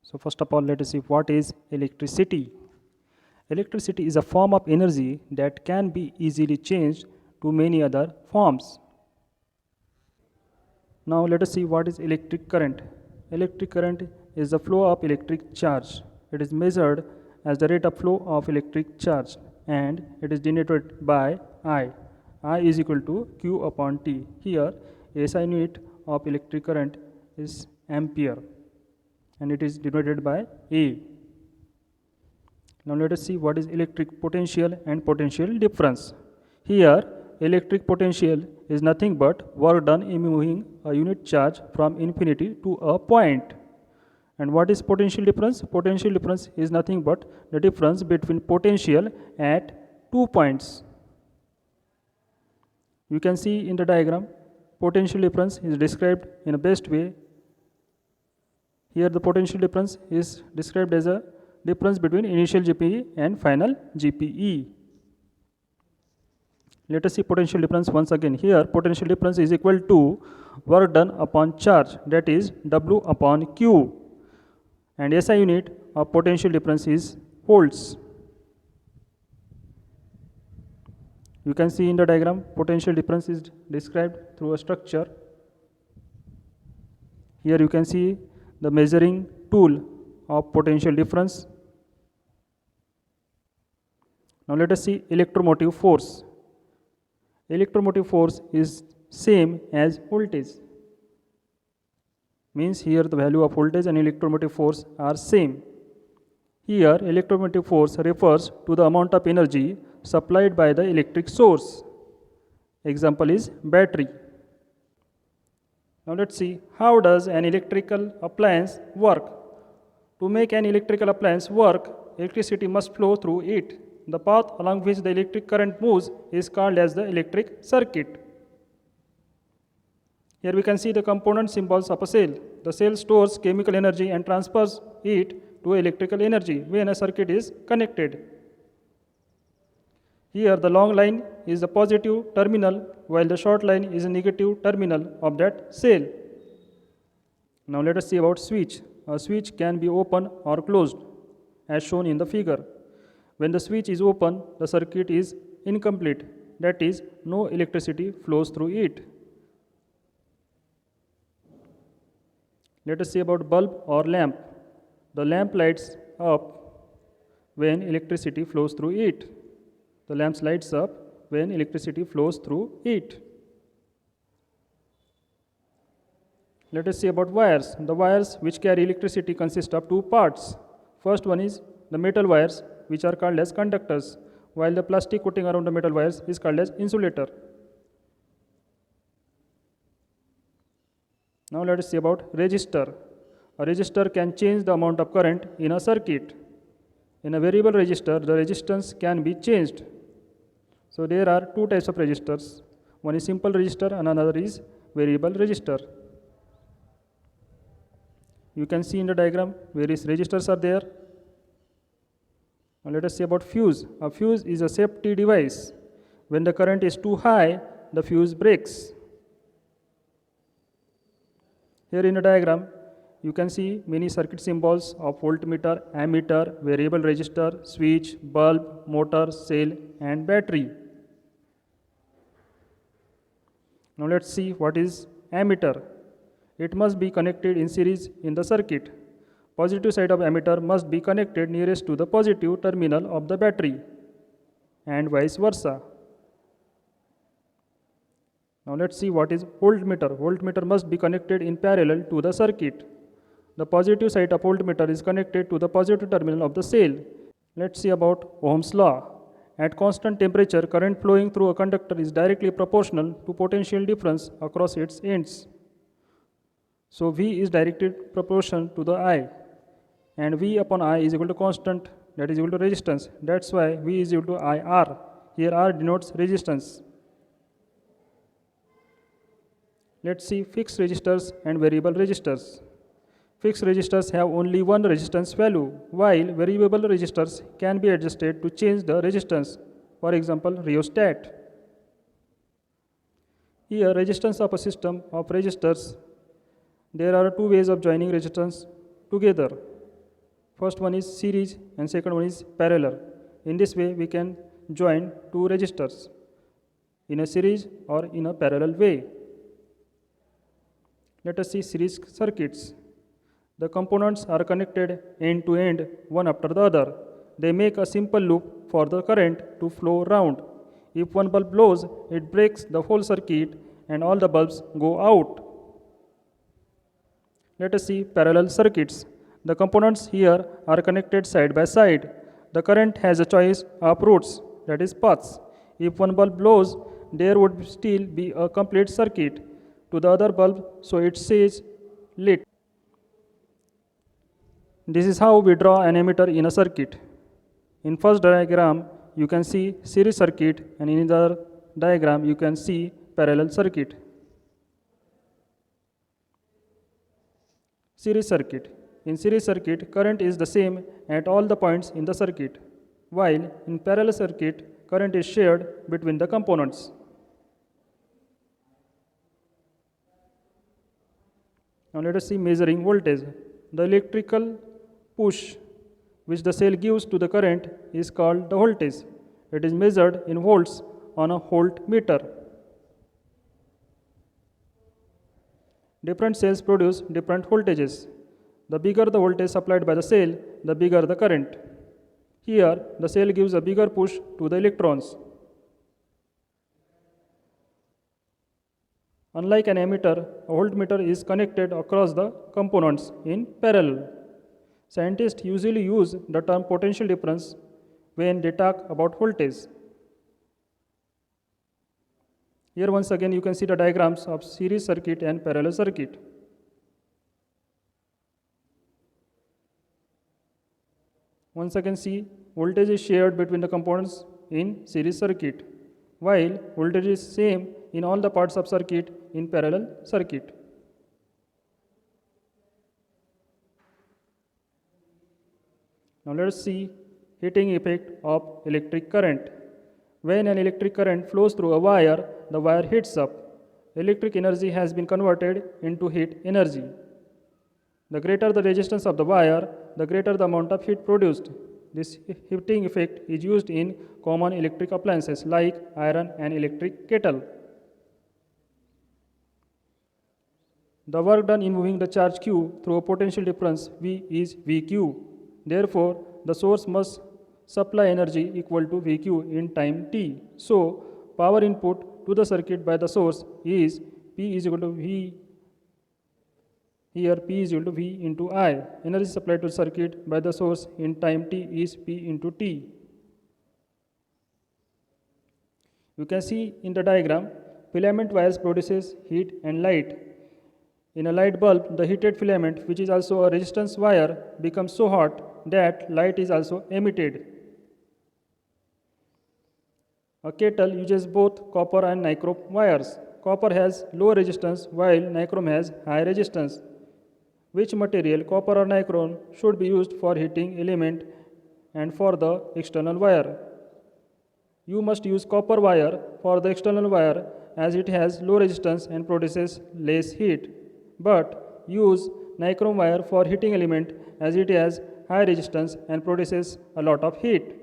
So first of all, let us see what is electricity. Electricity is a form of energy that can be easily changed to many other forms. Now let us see what is electric current. Electric current is the flow of electric charge. It is measured as the rate of flow of electric charge and it is denoted by I. I is equal to Q upon T. Here SI unit of electric current is ampere and it is denoted by A. Now let us see what is electric potential and potential difference. Here electric potential is nothing but work done in moving a unit charge from infinity to a point. And what is potential difference? Potential difference is nothing but the difference between potential at 2 points. You can see in the diagram potential difference is described in the best way. Here the potential difference is described as a difference between initial GPE and final GPE. Let us see potential difference once again. Here potential difference is equal to work done upon charge, that is W upon Q, and SI unit of potential difference is volts. You can see in the diagram potential difference is described through a structure. Here you can see the measuring tool of potential difference. Now let us see electromotive force. Electromotive force is same as voltage. Means here the value of voltage and electromotive force are same. Here electromotive force refers to the amount of energy supplied by the electric source. Example is battery. Now let's see how does an electrical appliance work. To make an electrical appliance work, electricity must flow through it. The path along which the electric current moves is called as the electric circuit. Here we can see the component symbols of a cell. The cell stores chemical energy and transfers it to electrical energy when a circuit is connected. Here the long line is the positive terminal while the short line is a negative terminal of that cell. Now let us see about switch. A switch can be open or closed as shown in the figure. When the switch is open, the circuit is incomplete, that is, no electricity flows through it. Let us see about bulb or lamp. The lamp lights up when electricity flows through it. The lamp lights up when electricity flows through it. Let us see about wires. The wires which carry electricity consist of two parts. First one is the metal wires, which are called as conductors, while the plastic coating around the metal wires is called as insulator. Now let us see about resistor. A resistor can change the amount of current in a circuit. In a variable resistor, the resistance can be changed. So there are two types of resistors. One is simple resistor and another is variable resistor. You can see in the diagram various resistors are there. Now let us see about fuse. A fuse is a safety device. When the current is too high, the fuse breaks. Here in the diagram, you can see many circuit symbols of voltmeter, ammeter, variable resistor, switch, bulb, motor, cell, and battery. Now let's see what is ammeter. It must be connected in series in the circuit. Positive side of ammeter must be connected nearest to the positive terminal of the battery and vice versa. Now let's see what is voltmeter. Voltmeter must be connected in parallel to the circuit. The positive side of voltmeter is connected to the positive terminal of the cell. Let's see about Ohm's law. At constant temperature, current flowing through a conductor is directly proportional to potential difference across its ends. So V is directed proportion to the I, and V upon I is equal to constant, that is equal to resistance. That's why V is equal to IR. Here R denotes resistance. Let's see fixed resistors and variable resistors. Fixed resistors have only one resistance value, while variable resistors can be adjusted to change the resistance. For example, rheostat. Here, resistance of a system of resistors. There are two ways of joining resistance together. First one is series and second one is parallel. In this way, we can join two resistors in a series or in a parallel way. Let us see series circuits. The components are connected end to end, one after the other. They make a simple loop for the current to flow round. If one bulb blows, it breaks the whole circuit and all the bulbs go out. Let us see parallel circuits. The components here are connected side by side. The current has a choice of routes, that is paths. If one bulb blows, there would still be a complete circuit to the other bulb, so it says lit. This is how we draw an emitter in a circuit. In first diagram, you can see series circuit, and in the other diagram, you can see parallel circuit. Series circuit. In series circuit, current is the same at all the points in the circuit, while in parallel circuit, current is shared between the components. Now let us see measuring voltage. The electrical push which the cell gives to the current is called the voltage. It is measured in volts on a voltmeter. Different cells produce different voltages. The bigger the voltage supplied by the cell, the bigger the current. Here, the cell gives a bigger push to the electrons. Unlike an ammeter, a voltmeter is connected across the components in parallel. Scientists usually use the term potential difference when they talk about voltage. Here once again you can see the diagrams of series circuit and parallel circuit. Once again see voltage is shared between the components in series circuit, while voltage is same in all the parts of circuit in parallel circuit. Now let us see heating effect of electric current. When an electric current flows through a wire, the wire heats up. Electric energy has been converted into heat energy. The greater the resistance of the wire, the greater the amount of heat produced. This heating effect is used in common electric appliances like iron and electric kettle. The work done in moving the charge Q through a potential difference V is VQ. Therefore, the source must supply energy equal to VQ in time t. So, power input to the circuit by the source is P is equal to V. Here P is equal to V into I. Energy supplied to the circuit by the source in time t is P into T. You can see in the diagram, filament wires produces heat and light. In a light bulb, the heated filament, which is also a resistance wire, becomes so hot that light is also emitted. A kettle uses both copper and nichrome wires. Copper has low resistance while nichrome has high resistance. Which material, copper or nichrome, should be used for heating element and for the external wire? You must use copper wire for the external wire as it has low resistance and produces less heat. But use nichrome wire for heating element as it has high resistance and produces a lot of heat.